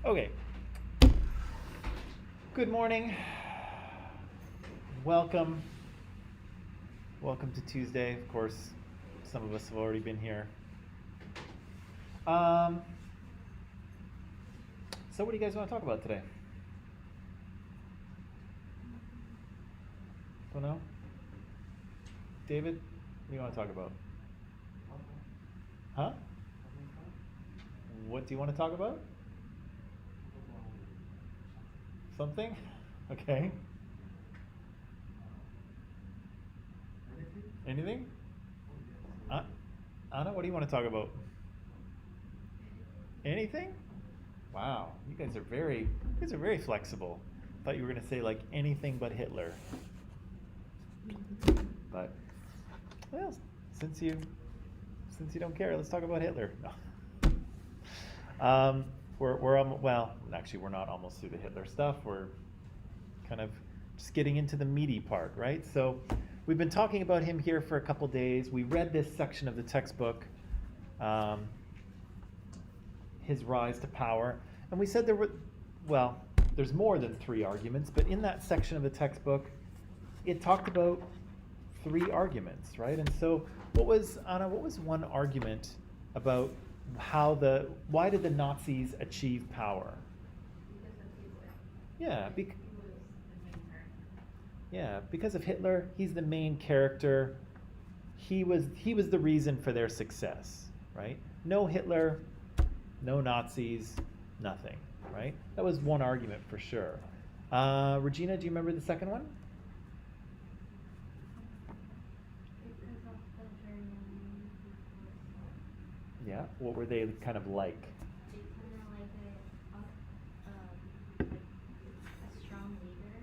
Okay. Good morning. Welcome. Welcome to Tuesday. Of course, some of us have already been here. So what do you guys want to talk about today? Don't know? David, what do you want to talk about? Huh? What do you want to talk about? Something? Okay. Anything? Anna, what do you want to talk about? Anything? Wow, you guys are very flexible. Thought you were gonna say like anything but Hitler. But well, since you don't care, let's talk about Hitler. No. We're not almost through the Hitler stuff. We're kind of just getting into the meaty part, right? So we've been talking about him here for a couple days. We read this section of the textbook, his rise to power, and we said there's more than 3 arguments, but in that section of the textbook, it talked about 3 arguments, right? And so what was one argument about why did the Nazis achieve power? Yeah, because of Hitler. He's the main character. He was the reason for their success, right? No Hitler, no Nazis, nothing, right? That was one argument for sure. Regina, do you remember the second one? Yeah, what were they kind of like? They kind of like a strong leader.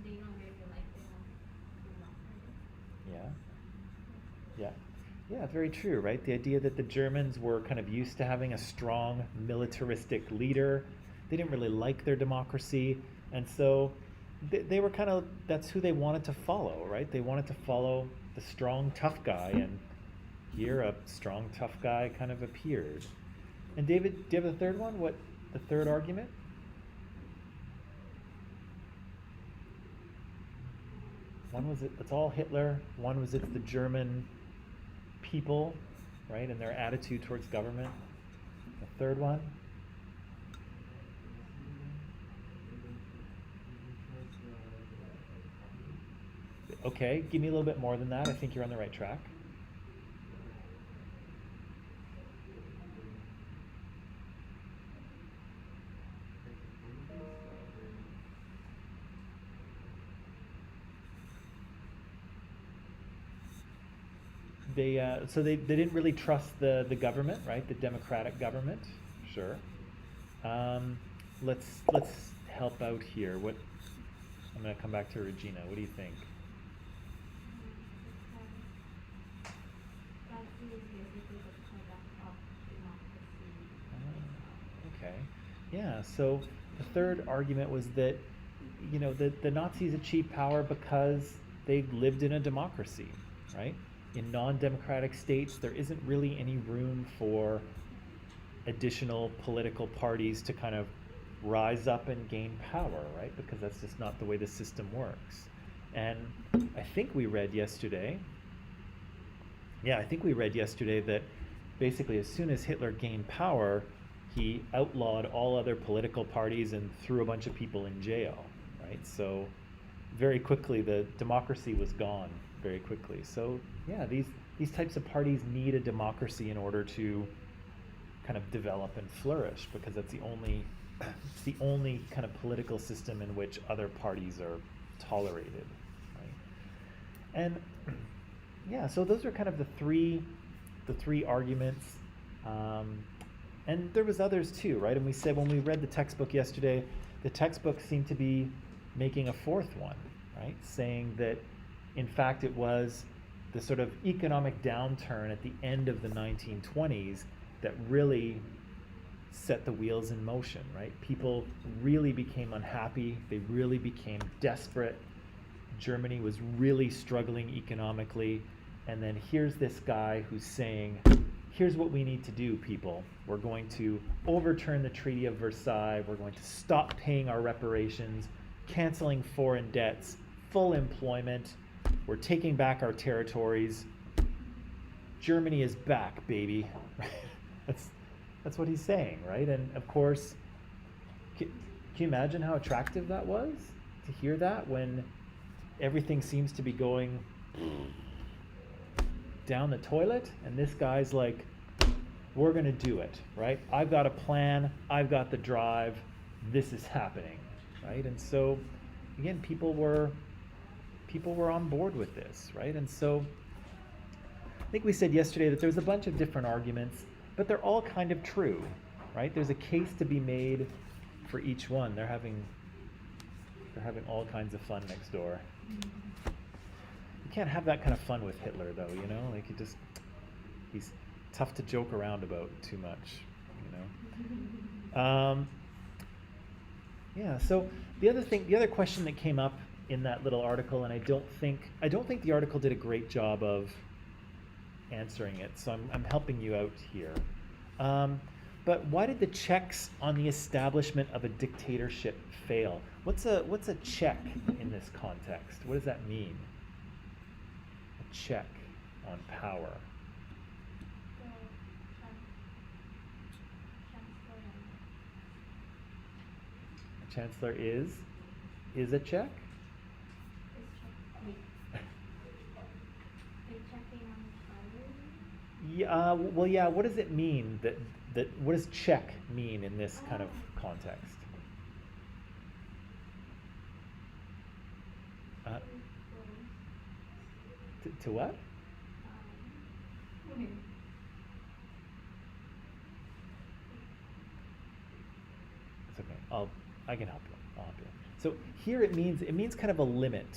They don't really like Yeah. Yeah, very true, right? The idea that the Germans were kind of used to having a strong militaristic leader. They didn't really like their democracy, and so they were kind of, that's who they wanted to follow, right? They wanted to follow the strong, tough guy, and here a strong, tough guy kind of appeared. And David, do you have the third one? What, the third argument? One was it's all Hitler. One was it's the German people, right, and their attitude towards government. The third one? Okay, give me a little bit more than that. I think you're on the right track. They didn't really trust the government, right? The democratic government. Sure. Let's help out here. I'm going to come back to Regina. What do you think? Okay. Yeah, so the third argument was that, the Nazis achieved power because they lived in a democracy, right? In non-democratic states, there isn't really any room for additional political parties to kind of rise up and gain power, right? Because that's just not the way the system works. And I think we read yesterday that basically as soon as Hitler gained power, he outlawed all other political parties and threw a bunch of people in jail, right? So very quickly the democracy was gone very quickly. So yeah, these types of parties need a democracy in order to kind of develop and flourish, because it's the only kind of political system in which other parties are tolerated, right? And yeah, so those are kind of the three arguments. And there was others too, right? And we said when we read the textbook yesterday, the textbook seemed to be making a fourth one, right? Saying that in fact it was the sort of economic downturn at the end of the 1920s that really set the wheels in motion, right? People really became unhappy. They really became desperate. Germany was really struggling economically. And then here's this guy who's saying, here's what we need to do, people. We're going to overturn the Treaty of Versailles. We're going to stop paying our reparations, canceling foreign debts, full employment. We're taking back our territories. Germany is back, baby. That's what he's saying, right? And of course, can you imagine how attractive that was to hear that when everything seems to be going down the toilet, and this guy's like, we're gonna do it, right? I've got a plan, I've got the drive, this is happening, right? And so again, people were on board with this, right? And so I think we said yesterday that there's a bunch of different arguments, but they're all kind of true, right? There's a case to be made for each one. They're having all kinds of fun next door. You can't have that kind of fun with Hitler, though, you know? Like, he's tough to joke around about too much, you know? Yeah, so the other question that came up in that little article, and I don't think the article did a great job of answering it, so I'm helping you out here. But why did the checks on the establishment of a dictatorship fail? What's a check in this context? What does that mean? A check on power. A chancellor is a check? Yeah, well, yeah, what does it mean what does check mean in this kind of context? To what? It's okay. I can help you. I'll help you. So here it means kind of a limit,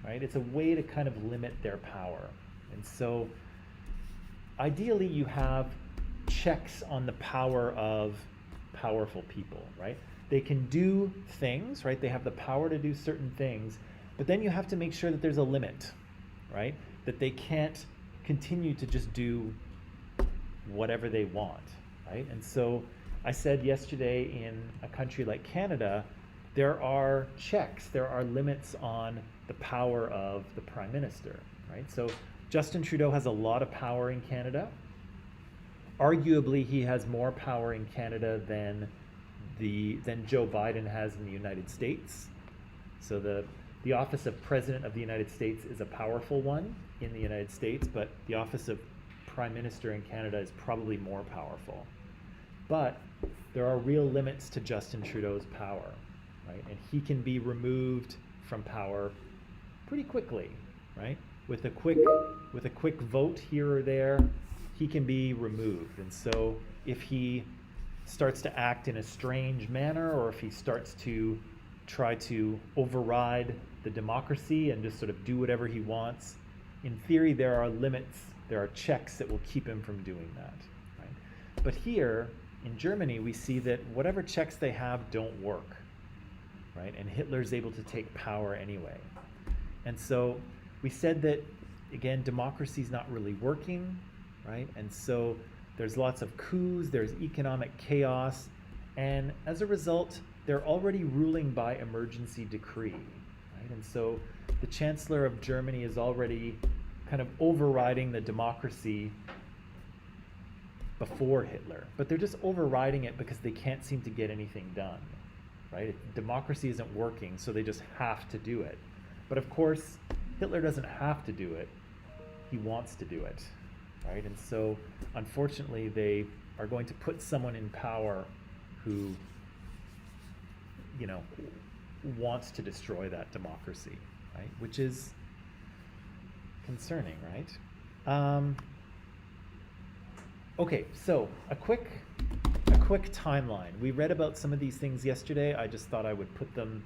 right? It's a way to kind of limit their power. And so ideally you have checks on the power of powerful people, right? They can do things, right? They have the power to do certain things, but then you have to make sure that there's a limit, right? That they can't continue to just do whatever they want, right? And so I said yesterday, in a country like Canada, there are checks, there are limits on the power of the Prime Minister, right? So Justin Trudeau has a lot of power in Canada. Arguably, he has more power in Canada than Joe Biden has in the United States. So the office of President of the United States is a powerful one in the United States, but the office of Prime Minister in Canada is probably more powerful. But there are real limits to Justin Trudeau's power, right? And he can be removed from power pretty quickly, right? With a quick vote here or there, he can be removed. And so if he starts to act in a strange manner, or if he starts to try to override the democracy and just sort of do whatever he wants, in theory there are limits, there are checks that will keep him from doing that, right? But here in Germany, we see that whatever checks they have don't work, right? And Hitler's able to take power anyway. And so we said that, again, democracy's not really working, right? And so there's lots of coups, there's economic chaos, and as a result, they're already ruling by emergency decree, right? And so the Chancellor of Germany is already kind of overriding the democracy before Hitler, but they're just overriding it because they can't seem to get anything done, right? Democracy isn't working, so they just have to do it. But of course, Hitler doesn't have to do it. He wants to do it, right? And so, unfortunately, they are going to put someone in power who, you know, wants to destroy that democracy, right? Which is concerning, right? Okay, so a quick timeline. We read about some of these things yesterday. I just thought I would put them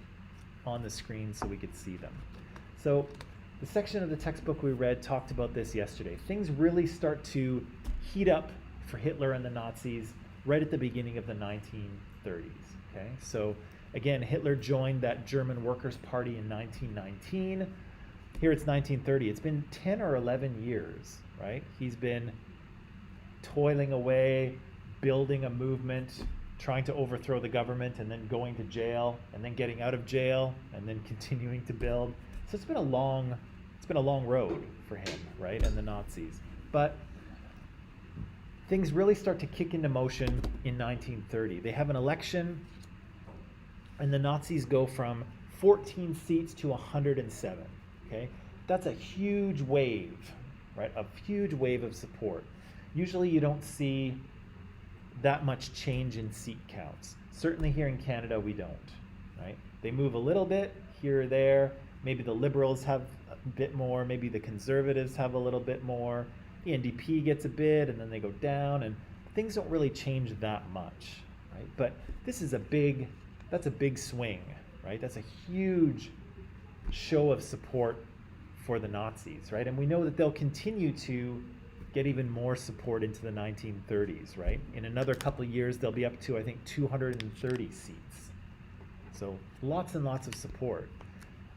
on the screen so we could see them. So the section of the textbook we read talked about this yesterday. Things really start to heat up for Hitler and the Nazis right at the beginning of the 1930s. Okay, so again, Hitler joined that German Workers' Party in 1919. Here it's 1930. It's been 10 or 11 years, right? He's been toiling away, building a movement, trying to overthrow the government, and then going to jail, and then getting out of jail, and then continuing to build. So it's been a long road for him, right, and the Nazis. But things really start to kick into motion in 1930. They have an election, and the Nazis go from 14 seats to 107. Okay, that's a huge wave, right? A huge wave of support. Usually you don't see that much change in seat counts. Certainly here in Canada we don't, right? They move a little bit here or there. Maybe the Liberals have a bit more, maybe the Conservatives have a little bit more. The NDP gets a bit, and then they go down, and things don't really change that much, right? But this is that's a big swing, right? That's a huge show of support for the Nazis, right? And we know that they'll continue to get even more support into the 1930s, right? In another couple of years, they'll be up to, I think, 230 seats. So lots and lots of support.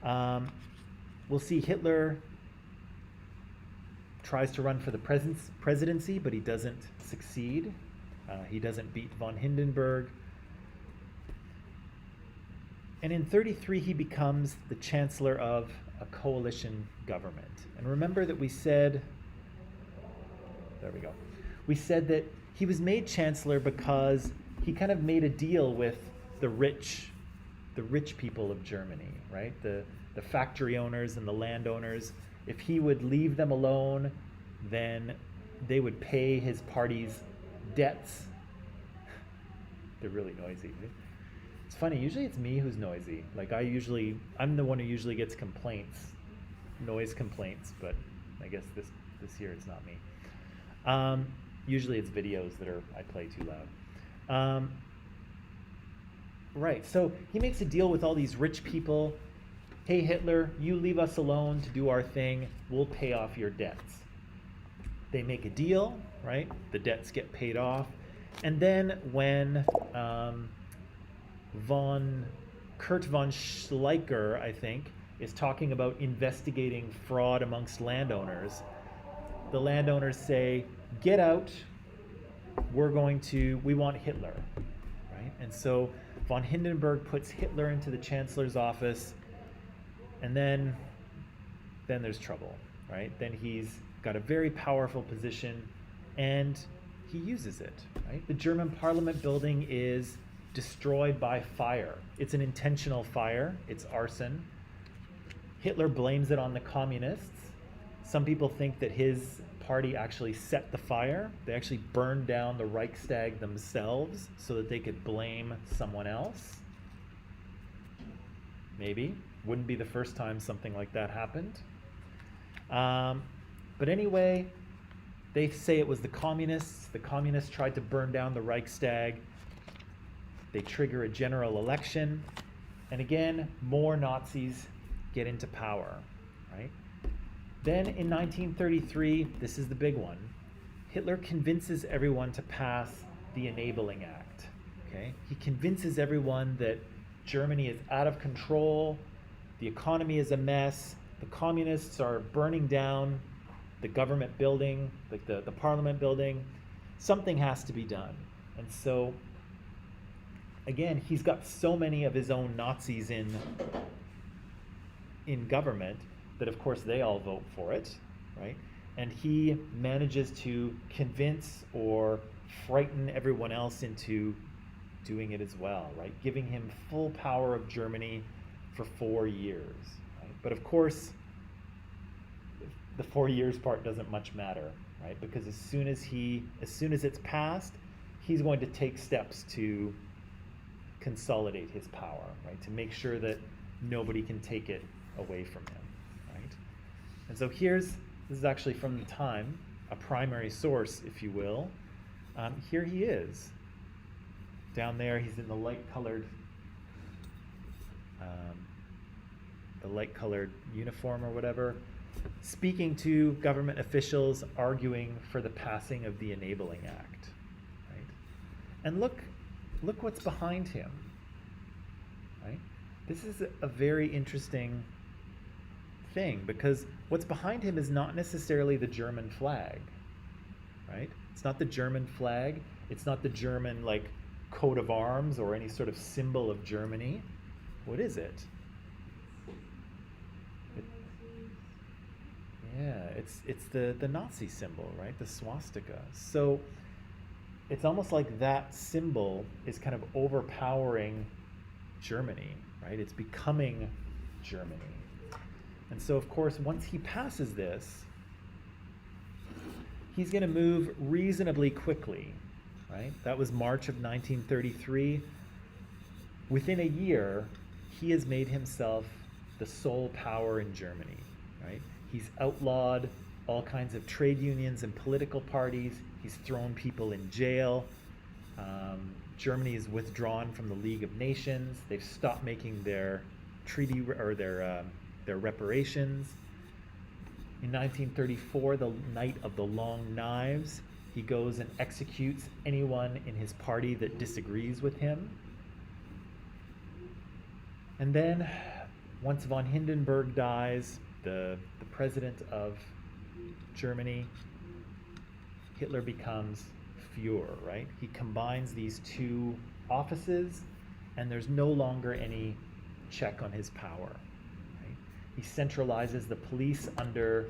We'll see Hitler tries to run for the presidency, but he doesn't succeed. He doesn't beat von Hindenburg. And in 1933, he becomes the chancellor of a coalition government. And remember that we said that he was made chancellor because he kind of made a deal with the rich people of Germany, right? The factory owners and the landowners. If he would leave them alone, then they would pay his party's debts. They're really noisy. Right? It's funny, usually it's me who's noisy. Like I'm the one who usually gets noise complaints, but I guess this year it's not me. Usually it's videos that I play too loud. Right, so he makes a deal with all these rich people. Hey Hitler, you leave us alone to do our thing, we'll pay off your debts. They make a deal, right? The debts get paid off. And then when Kurt von Schleicher, I think, is talking about investigating fraud amongst landowners, the landowners say, get out, we want Hitler, right? And so von Hindenburg puts Hitler into the chancellor's office, and then there's trouble, right? Then he's got a very powerful position, and he uses it, right? The German parliament building is destroyed by fire. It's an intentional fire. It's arson. Hitler blames it on the communists. Some people think that his party actually set the fire. They actually burned down the Reichstag themselves so that they could blame someone else. Maybe. Wouldn't be the first time something like that happened. But anyway, they say it was the communists. The communists tried to burn down the Reichstag. They trigger a general election. And again, more Nazis get into power, right? Then in 1933, this is the big one, Hitler convinces everyone to pass the Enabling Act, okay? He convinces everyone that Germany is out of control, the economy is a mess, the communists are burning down the government building, like the parliament building. Something has to be done. And so, again, he's got so many of his own Nazis in government that, of course, they all vote for it, right? And he manages to convince or frighten everyone else into doing it as well, right? Giving him full power of Germany for 4 years, right? But of course, the 4 years part doesn't much matter, right? Because as soon as it's passed, he's going to take steps to consolidate his power, right? To make sure that nobody can take it away from him, right? And so this is actually from the time, a primary source, if you will. Here he is. Down there, he's in the light-colored uniform or whatever, speaking to government officials, arguing for the passing of the Enabling Act, right? And look what's behind him, right? This is a very interesting thing, because what's behind him is not necessarily the German flag, right? It's not the German flag. It's not the German like coat of arms or any sort of symbol of Germany. What is it? It- yeah, it's the Nazi symbol, right? The swastika. So it's almost like that symbol is kind of overpowering Germany, right? It's becoming Germany. And so, of course, once he passes this, he's going to move reasonably quickly, right? That was March of 1933. Within a year, he has made himself the sole power in Germany, right? He's outlawed all kinds of trade unions and political parties. He's thrown people in jail. Germany is withdrawn from the League of Nations. They've stopped making their treaty or their reparations. In 1934, the Night of the Long Knives, he goes and executes anyone in his party that disagrees with him. And then, once von Hindenburg dies, the president of Germany, Hitler becomes Führer, right? He combines these two offices, and there's no longer any check on his power. Right? He centralizes the police under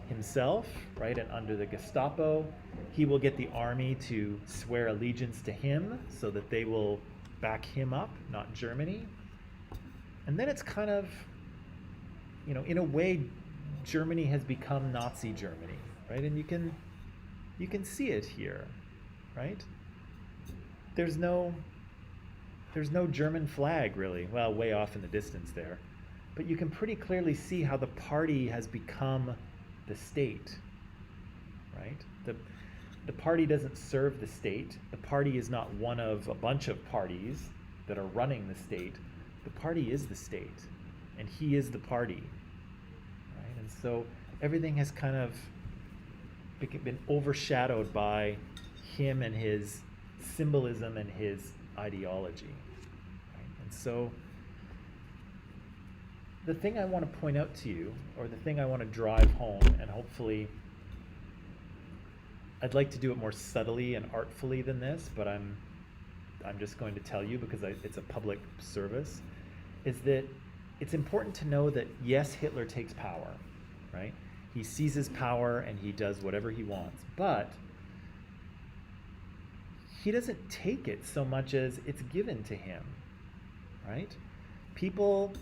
himself, right, and under the Gestapo. He will get the army to swear allegiance to him so that they will back him up, not Germany. And then it's kind of, in a way, Germany has become Nazi Germany, right? And you can see it here, right? There's no German flag really. Well, way off in the distance there. But you can pretty clearly see how the party has become the state, right? The party doesn't serve the state. The party is not one of a bunch of parties that are running the state. The party is the state, and he is the party, right? And so everything has kind of been overshadowed by him and his symbolism and his ideology, right? And so the thing I want to point out to you, or the thing I want to drive home, and hopefully I'd like to do it more subtly and artfully than this, but I'm just going to tell you because it's a public service, is that it's important to know that yes, Hitler takes power, right? He seizes power and he does whatever he wants, but he doesn't take it so much as it's given to him, right? People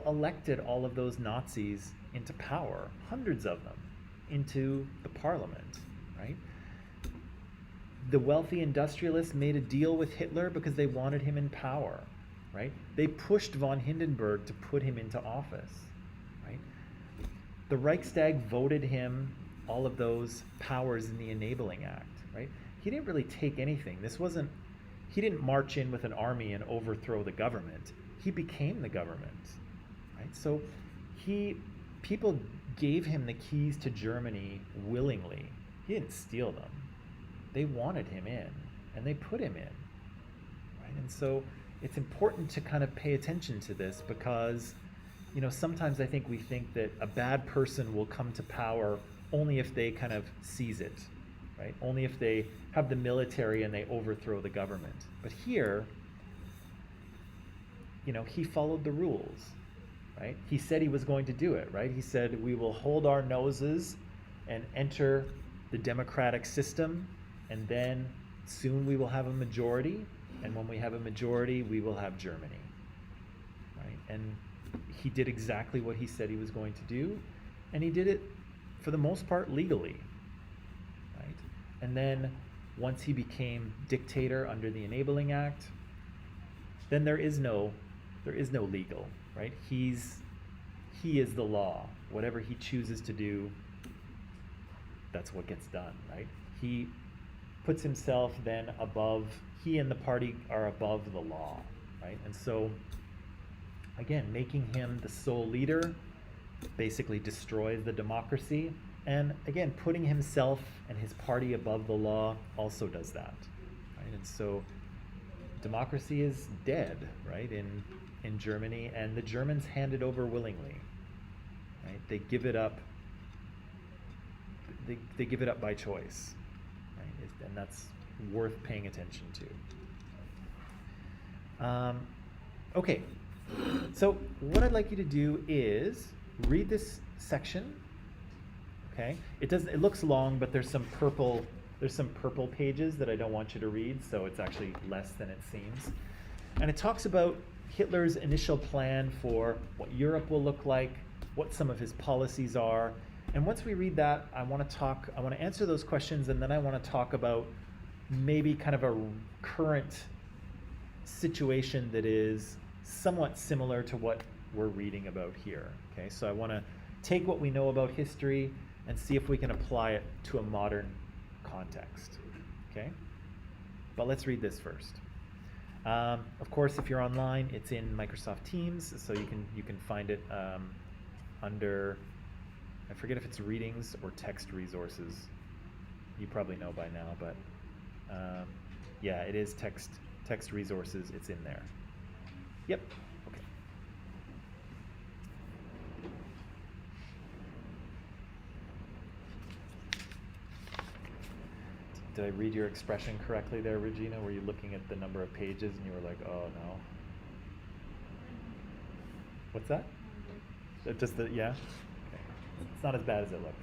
elected all of those Nazis into power, hundreds of them, into the parliament, right? The wealthy industrialists made a deal with Hitler because they wanted him in power, right? They pushed von Hindenburg to put him into office, right? The Reichstag voted him all of those powers in the Enabling Act, right? He didn't really take anything. He didn't march in with an army and overthrow the government. He became the government, right? So people gave him the keys to Germany willingly. He didn't steal them. They wanted him in, and they put him in, right? And so it's important to kind of pay attention to this because, sometimes I think we think that a bad person will come to power only if they kind of seize it, right? Only if they have the military and they overthrow the government. But here, he followed the rules, right? He said he was going to do it, right? He said, we will hold our noses and enter the democratic system, and then soon we will have a majority, and when we have a majority, we will have Germany, right? And he did exactly what he said he was going to do, and he did it for the most part legally, right? And then once he became dictator under the Enabling Act, then there is no legal, right? He is the law. Whatever he chooses to do, that's what gets done, right? He puts himself then above, he and the party are above the law, right? And so, again, making him the sole leader basically destroys the democracy. And again, putting himself and his party above the law also does that, right? And so democracy is dead, right, in Germany, and the Germans hand it over willingly, right? They give it up. they give it up by choice, right? And that's worth paying attention to. Okay, so what I'd like you to do is read this section. Okay, it looks long, but there's some purple pages that I don't want you to read, so it's actually less than it seems. And it talks about Hitler's initial plan for what Europe will look like, what some of his policies are. And once we read that, I want to answer those questions, and then I want to talk about maybe kind of a current situation that is somewhat similar to what we're reading about here. Okay, so I want to take what we know about history and see if we can apply it to a modern context. Okay, but let's read this first. Of course, if you're online, it's in Microsoft Teams, so you can find it under, I forget if it's readings or text resources. You probably know by now, but yeah, it is text resources. It's in there. Yep. Okay. Did I read your expression correctly there, Regina? Were you looking at the number of pages and you were like, oh no? What's that? Just the, yeah? Okay. It's not as bad as it looks.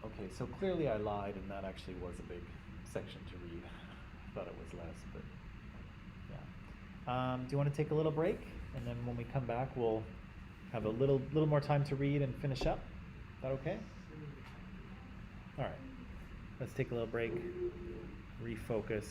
Okay, so clearly I lied, and that actually was a big section to read. I thought it was less, but yeah. Do you want to take a little break, and then when we come back, we'll have a little more time to read and finish up? Is that okay? All right. Let's take a little break, refocus.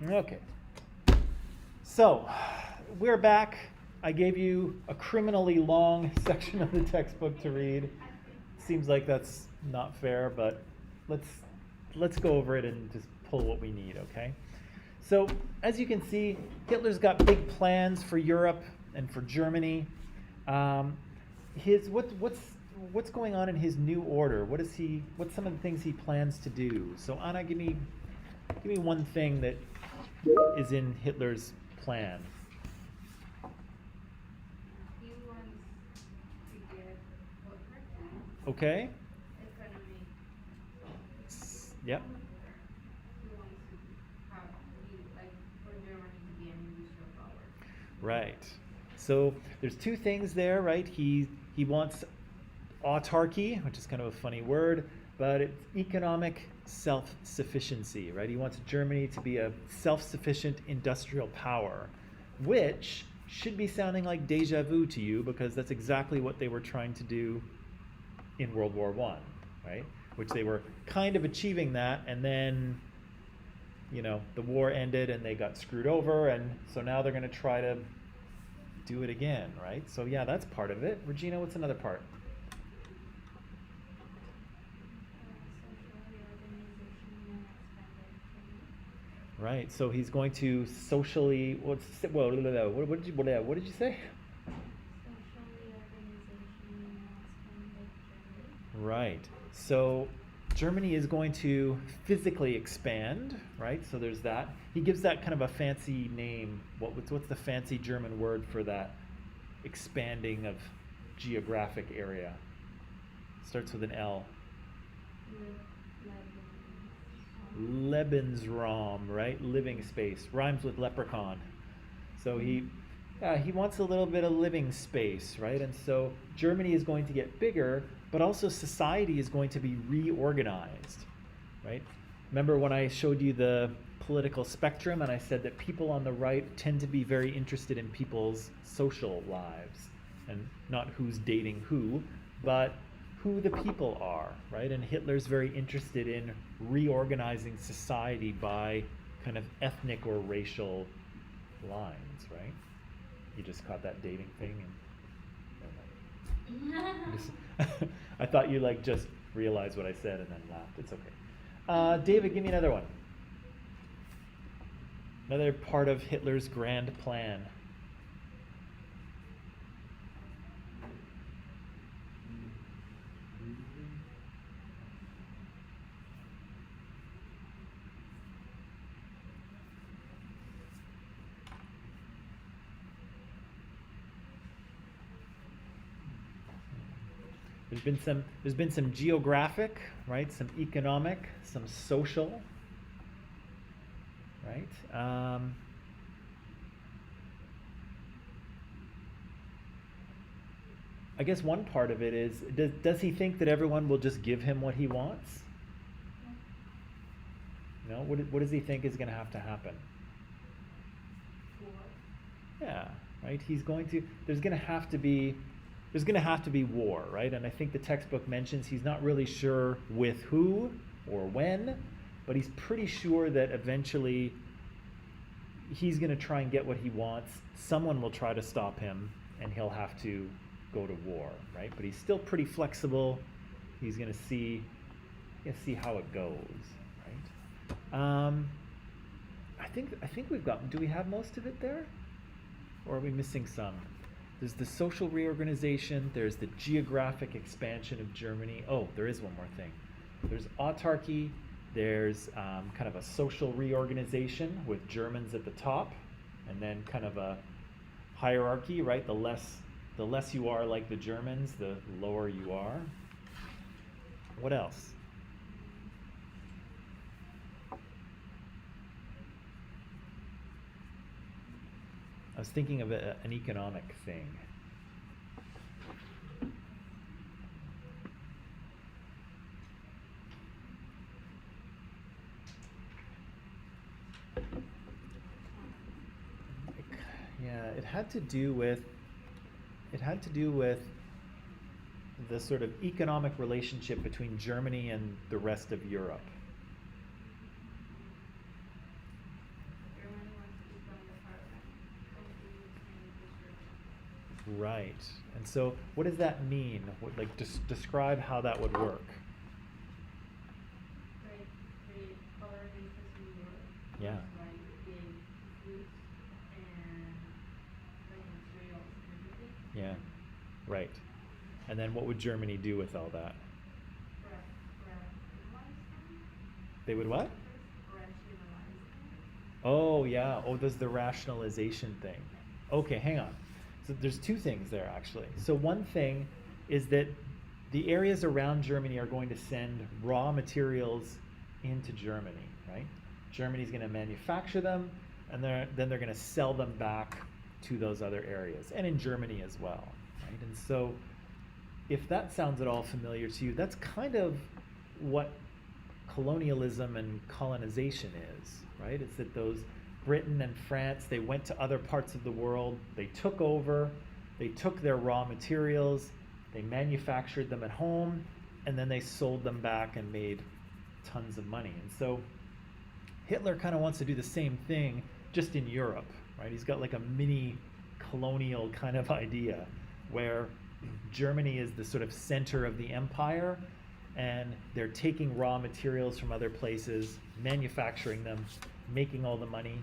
Okay. So, we're back. I gave you a criminally long section of the textbook to read. Seems like that's not fair, but let's go over it and just pull what we need, okay? So, as you can see, Hitler's got big plans for Europe and for Germany. What's going on in his new order? What's some of the things he plans to do? So, Anna, give me one thing that is in Hitler's plan. He wants to get what Okay? economy. Yep. He wants to have like for Germany to be an industrial power. Right. So there's two things there, right? He wants autarky, which is kind of a funny word, but it's economic self-sufficiency, right? He wants Germany to be a self-sufficient industrial power, which should be sounding like deja vu to you because that's exactly what they were trying to do in World War I, right? Which they were kind of achieving that, and then, the war ended and they got screwed over, and so now they're going to try to do it again, right? So yeah, that's part of it. Regina, what's another part? Social reorganization and expanded trade. Right. So he's going to socially. What did you say? Social reorganization and expanded trade. Right. So Germany is going to physically expand. Right. So there's that. He gives that kind of a fancy name. What's the fancy German word for that expanding of geographic area? Starts with an L. Lebensraum, right? Living space. Rhymes with leprechaun. So he wants a little bit of living space, right? And so Germany is going to get bigger, but also society is going to be reorganized, right? Remember when I showed you the political spectrum and I said that people on the right tend to be very interested in people's social lives and not who's dating who, but who the people are, right? And Hitler's very interested in reorganizing society by kind of ethnic or racial lines, right? You just caught that dating thing, and I thought you just realized what I said and then laughed. It's okay. David, give me another one. Another part of Hitler's grand plan. There's been some geographic, right? Some economic, some social, right? I guess one part of it is, does he think that everyone will just give him what he wants? What does he think is going to happen? Yeah, right? There's going to have to be war, right? And I think the textbook mentions he's not really sure with who or when, but he's pretty sure that eventually he's going to try and get what he wants. Someone will try to stop him and he'll have to go to war, right? But he's still pretty flexible. He's going to see how it goes, right? I think we've got, do we have most of it there? Or are we missing some? There's the social reorganization, there's the geographic expansion of Germany. Oh, there is one more thing. There's autarky, there's kind of a social reorganization with Germans at the top, and then kind of a hierarchy, right? The less you are like the Germans, the lower you are. What else? I was thinking of an economic thing. Yeah, it had to do with the sort of economic relationship between Germany and the rest of Europe. Right. And so, what does that mean? What, like, describe how that would work. Like create other bases in Europe, Yeah. like big foods and like materials and everything. Yeah. Right. And then what would Germany do with all that? Rationalize them? They would what? Rationalize them? Oh, yeah. Oh, there's the rationalization thing. Okay, hang on. So there's two things there, actually. So one thing is that the areas around Germany are going to send raw materials into Germany, right? Germany's going to manufacture them, and then they're going to sell them back to those other areas, and in Germany as well, right? And so if that sounds at all familiar to you, that's kind of what colonialism and colonization is, right? It's that those Britain and France, they went to other parts of the world, they took over, they took their raw materials, they manufactured them at home, and then they sold them back and made tons of money. And so Hitler kind of wants to do the same thing just in Europe, right? He's got like a mini colonial kind of idea where Germany is the sort of center of the empire, and they're taking raw materials from other places, manufacturing them, making all the money,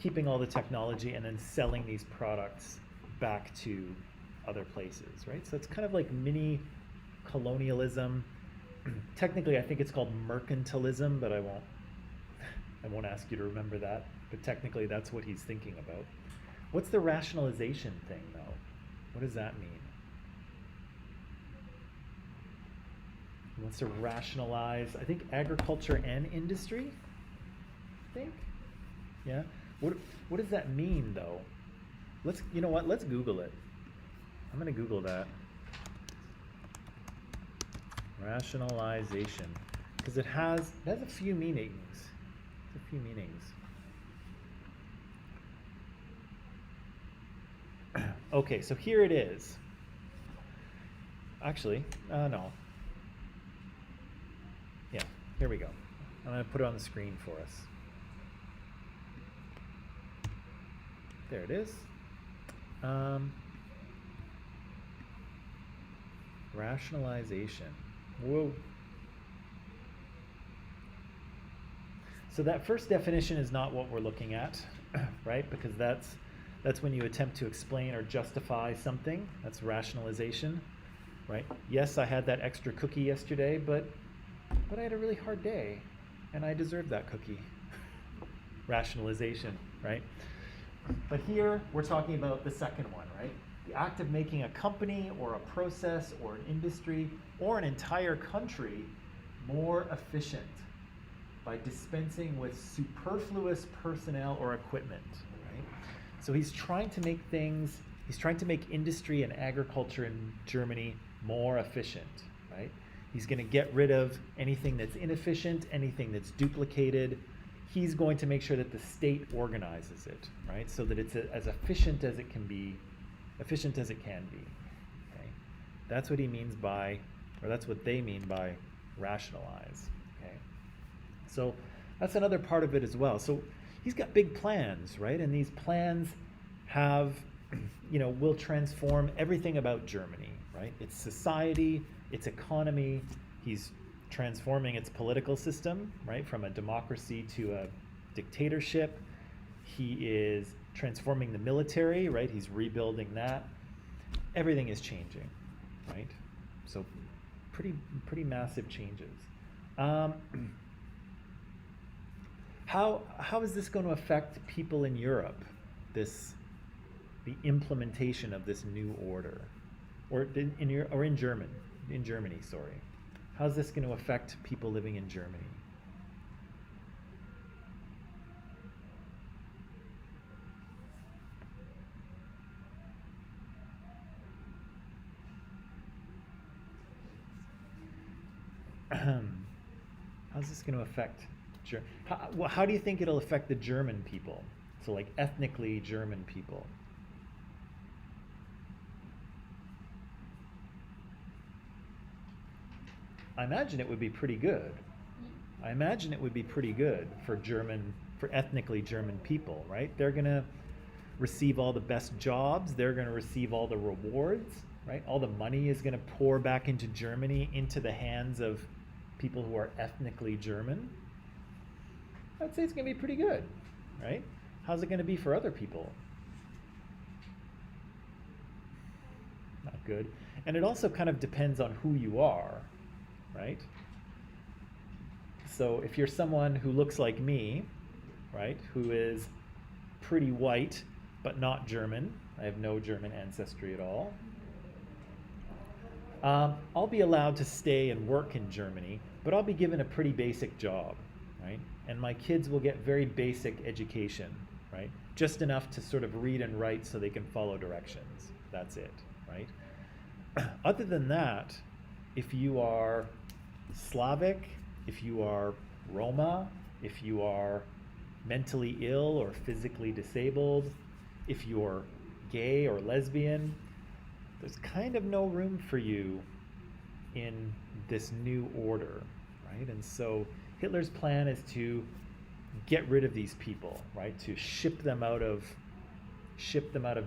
keeping all the technology, and then selling these products back to other places, right? So it's kind of like mini colonialism. Technically, I think it's called mercantilism, but I won't ask you to remember that. But technically, that's what he's thinking about. What's the rationalization thing, though? What does that mean? He wants to rationalize, I think, agriculture and industry. I think, yeah. What does that mean, though? You know what? Let's Google it. I'm gonna Google that. Rationalization, because it has a few meanings. It's a few meanings. Okay, so here it is. Actually, no. Yeah, here we go. I'm going to put it on the screen for us. There it is. Rationalization. Whoa. So that first definition is not what we're looking at, right? Because that's when you attempt to explain or justify something. That's rationalization, right? Yes, I had that extra cookie yesterday, but I had a really hard day, and I deserve that cookie. Rationalization, right? But here we're talking about the second one, right? The act of making a company or a process or an industry or an entire country more efficient by dispensing with superfluous personnel or equipment, right? So he's trying to make industry and agriculture in Germany more efficient, right? He's going to get rid of anything that's inefficient, anything that's duplicated. He's going to make sure that the state organizes it, right? So that it's as efficient as it can be. Okay? That's what he means by, or that's what they mean by rationalize, okay? So that's another part of it as well. So he's got big plans, right? And these plans will transform everything about Germany, right? Its society, its economy. He's transforming its political system, right? From a democracy to a dictatorship. He is transforming the military, right? He's rebuilding that. Everything is changing, right? So pretty massive changes. How is this going to affect people in Europe? The implementation of this new order, or in Germany, sorry. How's this going to affect people living in Germany? How's this going to affect how do you think it'll affect the German people? So like ethnically German people. I imagine it would be pretty good. I imagine it would be pretty good for ethnically German people, right? They're gonna receive all the best jobs. They're going to receive all the rewards, right? All the money is going to pour back into Germany, into the hands of people who are ethnically German. I'd say it's going to be pretty good, right? How's it going to be for other people? Not good. And it also kind of depends on who you are, right? So if you're someone who looks like me, right, who is pretty white but not German, I have no German ancestry at all, I'll be allowed to stay and work in Germany, but I'll be given a pretty basic job, right? And my kids will get very basic education, right? Just enough to sort of read and write so they can follow directions. That's it, right? Other than that, if you are Slavic, if you are Roma, if you are mentally ill or physically disabled, if you're gay or lesbian, there's kind of no room for you in this new order, right? And so Hitler's plan is to get rid of these people, right? To ship them out of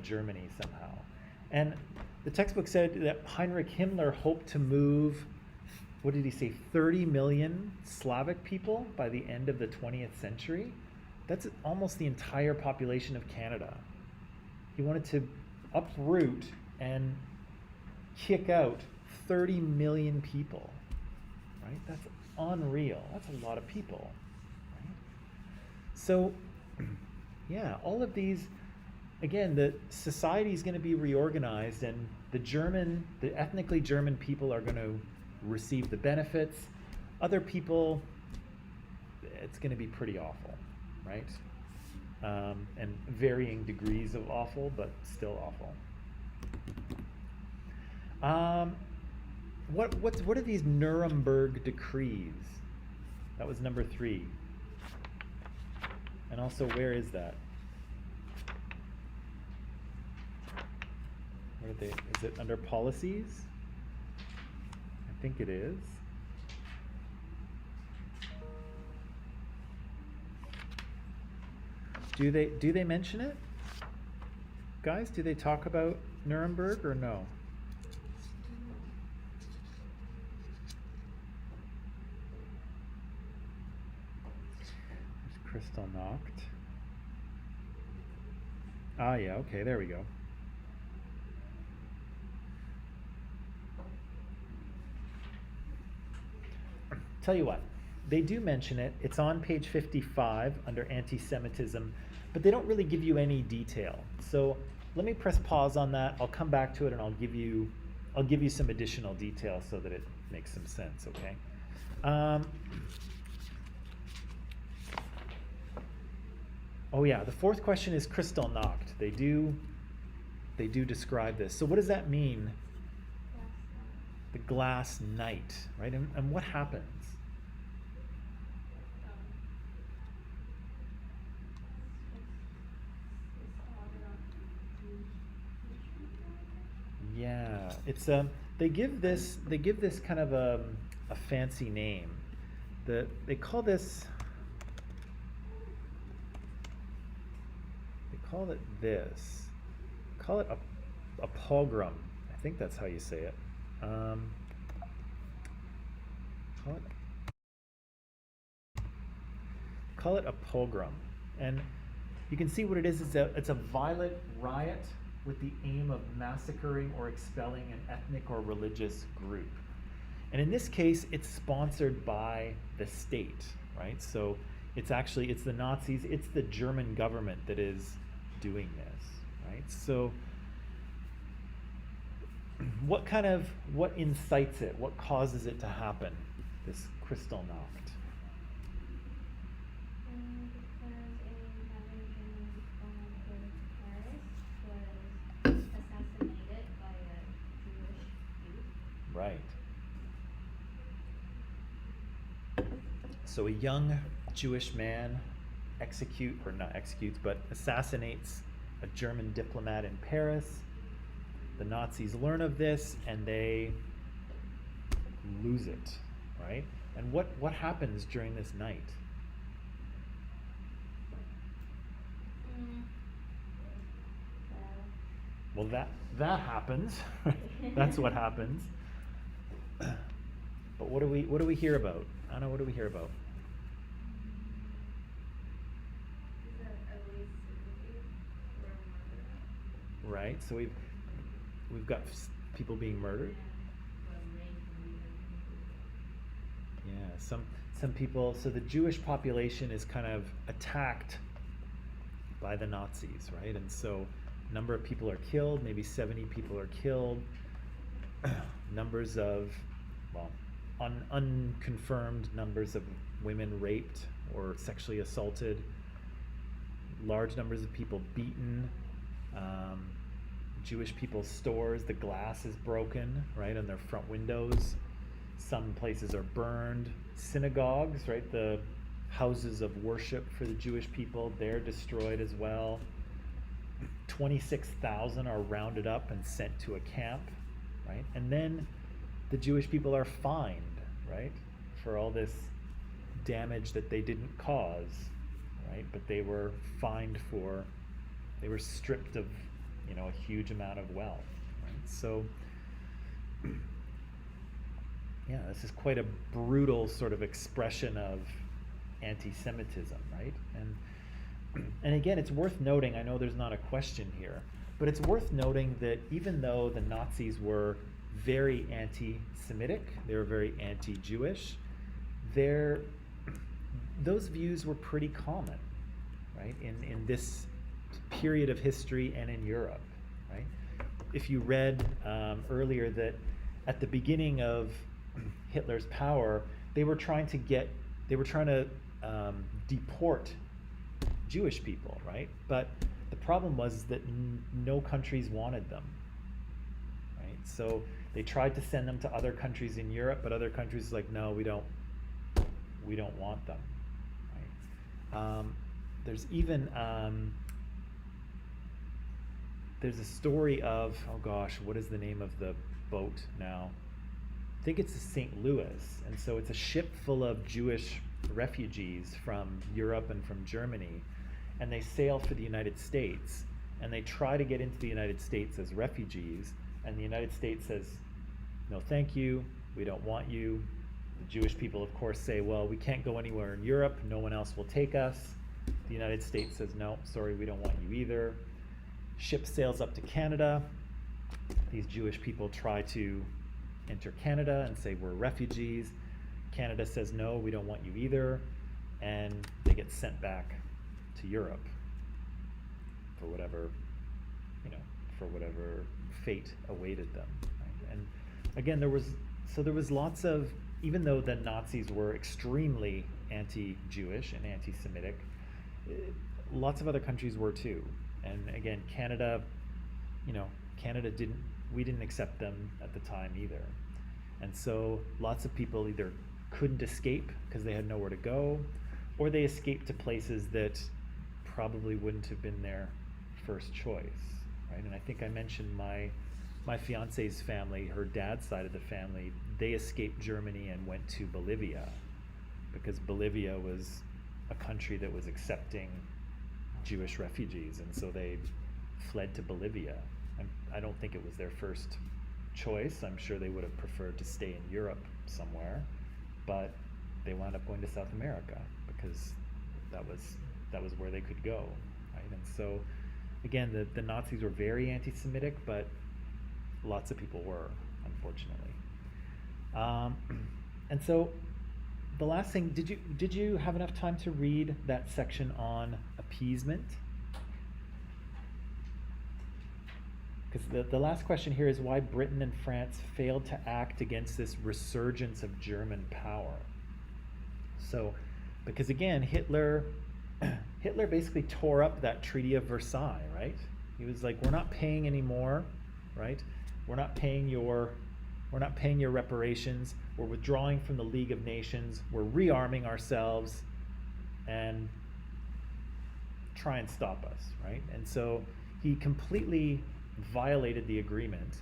Germany somehow. And the textbook said that Heinrich Himmler hoped to move, what did he say, 30 million Slavic people by the end of the 20th century. That's almost the entire population of Canada. He wanted to uproot and kick out 30 million people, right? That's unreal. That's a lot of people, right? So, yeah, all of these, again, the society is going to be reorganized, and the ethnically German people are going to receive the benefits. Other people, it's going to be pretty awful, right? And varying degrees of awful, but still awful. What are these Nuremberg Decrees? That was number 3. And also, where is that? Where are they? Is it under policies? I think it is. Do they mention it? Guys, do they talk about Nuremberg or no? There's Kristallnacht. Ah, yeah, okay, there we go. Tell you what, they do mention it. It's on page 55 under anti-Semitism, but they don't really give you any detail. So let me press pause on that. I'll come back to it and I'll give you some additional detail so that it makes some sense, okay? Oh yeah, the 4th question is Kristallnacht. They do describe this. So what does that mean? The glass night, right? And what happens? Yeah, it's they give this kind of a fancy name. They call it this. Call it a pogrom. I think that's how you say it. Call it a pogrom, and you can see what it is. It's a violent riot with the aim of massacring or expelling an ethnic or religious group. And in this case, it's sponsored by the state, right? So it's the Nazis, it's the German government that is doing this, right? So what incites it? What causes it to happen? This Kristallnacht. Right. So a young Jewish man assassinates a German diplomat in Paris. The Nazis learn of this and they lose it, right? And what happens during this night? Well, that happens. That's what happens. But what do we hear about? Anna, what do we hear about? Is that at least sympathy or murder? Right. So we've got people being murdered. Yeah. Some people. So the Jewish population is kind of attacked by the Nazis, right? And so a number of people are killed. Maybe 70 people are killed. Numbers of, well, unconfirmed numbers of women raped or sexually assaulted. Large numbers of people beaten. Jewish people's stores, the glass is broken, right, on their front windows. Some places are burned. Synagogues, right, the houses of worship for the Jewish people, they're destroyed as well. 26,000 are rounded up and sent to a camp, right? And then the Jewish people are fined, right, for all this damage that they didn't cause, right? But they were fined for, they were stripped of, a huge amount of wealth, right? So, yeah, this is quite a brutal sort of expression of anti-Semitism, right? And again, it's worth noting, I know there's not a question here, but it's worth noting that even though the Nazis were very anti-Semitic, they were very anti-Jewish, those views were pretty common, right, in this period of history and in Europe, right? If you read earlier that at the beginning of Hitler's power, they were trying to deport Jewish people, right? But the problem was that no countries wanted them, right? So they tried to send them to other countries in Europe, but other countries were like, no, we don't want them, right? There's even there's a story of, oh gosh, what is the name of the boat now? I think it's the St. Louis, and so it's a ship full of Jewish refugees from Europe and from Germany, and they sail for the United States, and they try to get into the United States as refugees, and the United States says, no thank you, we don't want you. The Jewish people, of course, say, well, we can't go anywhere in Europe, no one else will take us. The United States says, no, sorry, we don't want you either. Ship sails up to Canada. These Jewish people try to enter Canada and say, we're refugees. Canada says, no, we don't want you either. And they get sent back to Europe for whatever, for whatever fate awaited them. Right? And again, there was lots of, even though the Nazis were extremely anti-Jewish and anti-Semitic, lots of other countries were too. And again, Canada, we didn't accept them at the time either. And so lots of people either couldn't escape because they had nowhere to go, or they escaped to places that probably wouldn't have been their first choice, right? And I think I mentioned my fiance's family, her dad's side of the family, they escaped Germany and went to Bolivia because Bolivia was a country that was accepting Jewish refugees, and so they fled to Bolivia. I don't think it was their first choice. I'm sure they would have preferred to stay in Europe somewhere, but they wound up going to South America because that was where they could go, right? And so again, the Nazis were very anti-Semitic, but lots of people were, unfortunately. And so the last thing, did you have enough time to read that section on appeasement? Because the last question here is why Britain and France failed to act against this resurgence of German power. So, because again, Hitler basically tore up that Treaty of Versailles, right? He was like, we're not paying anymore, right? We're not paying your reparations. We're withdrawing from the League of Nations. We're rearming ourselves and try and stop us, right? And so he completely violated the agreement,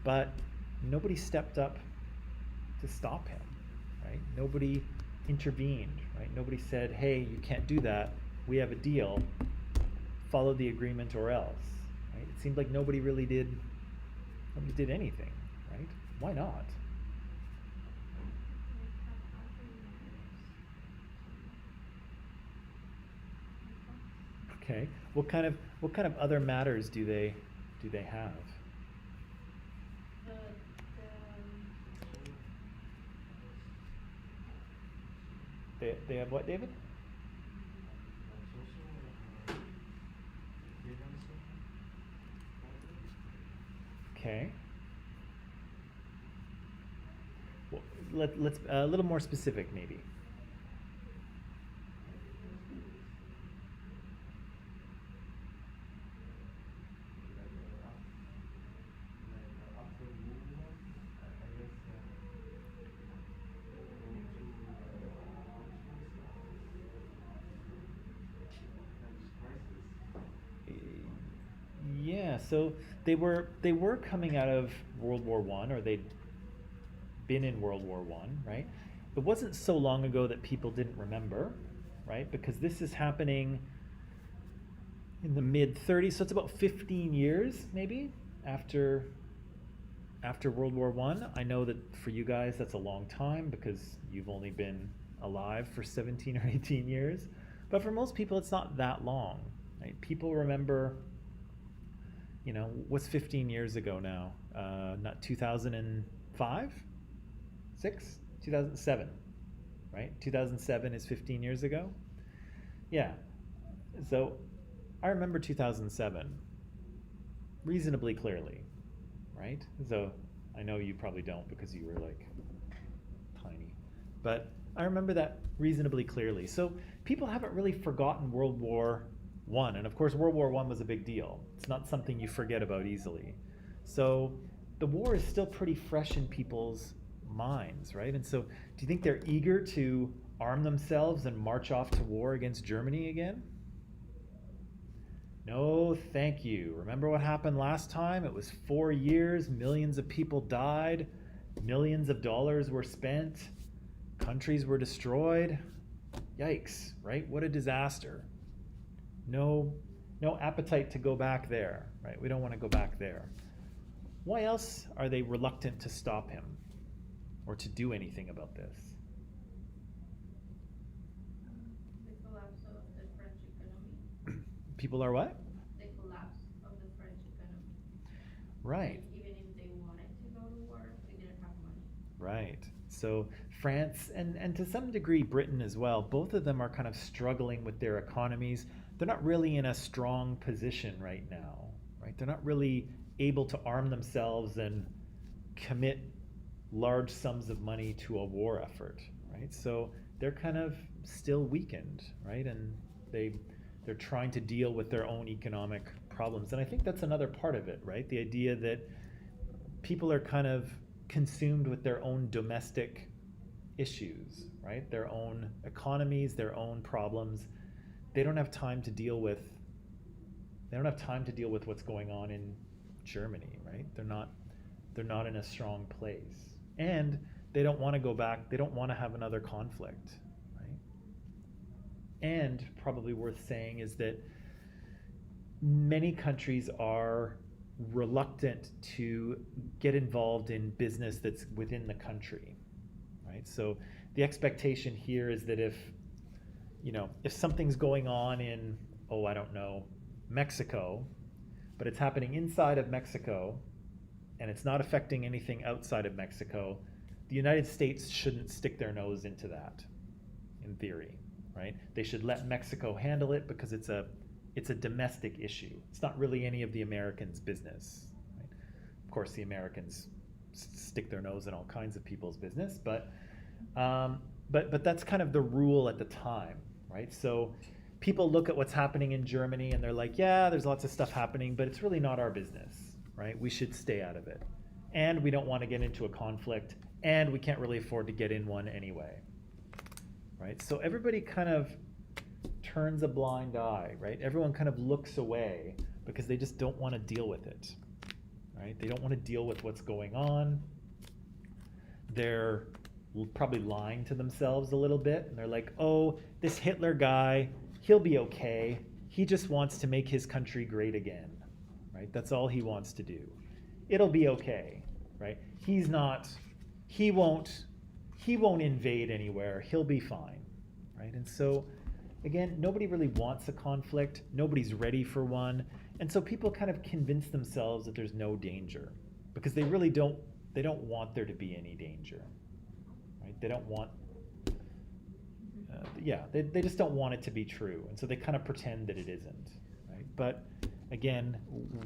but nobody stepped up to stop him, right? Nobody intervened, right? Nobody said, hey, you can't do that. We have a deal. Follow the agreement or else, right? It seemed like nobody did anything, right? Why not? Okay. What kind of other matters do they have? The They have what, David? Okay. Well, let's a little more specific, maybe. Yeah, so they were coming out of World War One, or they'd been in World War One, right? It wasn't so long ago that people didn't remember, right? Because this is happening in the mid 30s, so it's about 15 years maybe after World War One. I know that for you guys that's a long time because you've only been alive for 17 or 18 years. But for most people it's not that long, right? People remember, what's 15 years ago now? Not 2005? 6? 2007, right? 2007 is 15 years ago. Yeah. So I remember 2007 reasonably clearly, right? So I know you probably don't because you were like tiny. But I remember that reasonably clearly. So people haven't really forgotten World War One. And of course, World War One was a big deal. It's not something you forget about easily. So the war is still pretty fresh in people's minds, right? And so do you think they're eager to arm themselves and march off to war against Germany again? No, thank you. Remember what happened last time? It was 4 years, millions of people died, millions of dollars were spent, countries were destroyed. Yikes, right? What a disaster. No appetite to go back there, right? We don't want to go back there. Why else are they reluctant to stop him or to do anything about this? the collapse of the French economy. People are what? The collapse of the French economy. Right. Even if they wanted to go to war, they didn't have money. Right. So France and to some degree Britain as well, both of them are kind of struggling with their economies. They're not really in a strong position right now, right? They're not really able to arm themselves and commit large sums of money to a war effort, right? So they're kind of still weakened, right? And they're trying to deal with their own economic problems. And I think that's another part of it, right? The idea that people are kind of consumed with their own domestic issues, right? Their own economies, their own problems. They don't have time to deal with what's going on in Germany, right? They're not in a strong place. And they don't want to go back, they don't want to have another conflict, right? And probably worth saying is that many countries are reluctant to get involved in business that's within the country, right? So the expectation here is that if something's going on in, I don't know, Mexico, but it's happening inside of Mexico and it's not affecting anything outside of Mexico, the United States shouldn't stick their nose into that, in theory, right? They should let Mexico handle it because it's a domestic issue. It's not really any of the Americans' business, right? Of course, the Americans stick their nose in all kinds of people's business, but that's kind of the rule at the time, right? So people look at what's happening in Germany and they're like, yeah, there's lots of stuff happening, but it's really not our business, right? We should stay out of it. And we don't want to get into a conflict, and we can't really afford to get in one anyway, right? So everybody kind of turns a blind eye, right? Everyone kind of looks away because they just don't want to deal with it, right? They don't want to deal with what's going on. They're probably lying to themselves a little bit, and they're like, oh, this Hitler guy, he'll be okay. He just wants to make his country great again, right? right? That's all he wants to do. It'll be okay, right? He won't invade anywhere. He'll be fine, right? And so, again, nobody really wants a conflict. Nobody's ready for one. And so people kind of convince themselves that there's no danger because they really don't want there to be any danger, right? They don't want, they just don't want it to be true. And so they kind of pretend that it isn't, right? But again,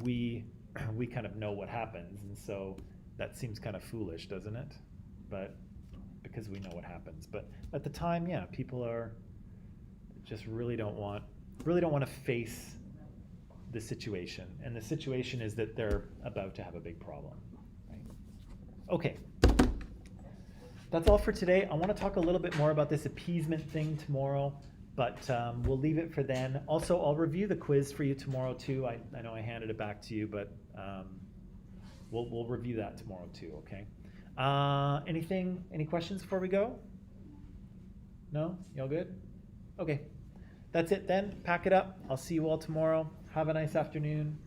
we kind of know what happens. And so that seems kind of foolish, doesn't it? But because we know what happens. But at the time, yeah, people are just really don't want to face the situation. And the situation is that they're about to have a big problem, right? Okay. That's all for today. I want to talk a little bit more about this appeasement thing tomorrow, but we'll leave it for then. Also, I'll review the quiz for you tomorrow too. I know I handed it back to you, but we'll review that tomorrow too, okay? Any questions before we go? No? You all good? Okay. That's it then. Pack it up. I'll see you all tomorrow. Have a nice afternoon.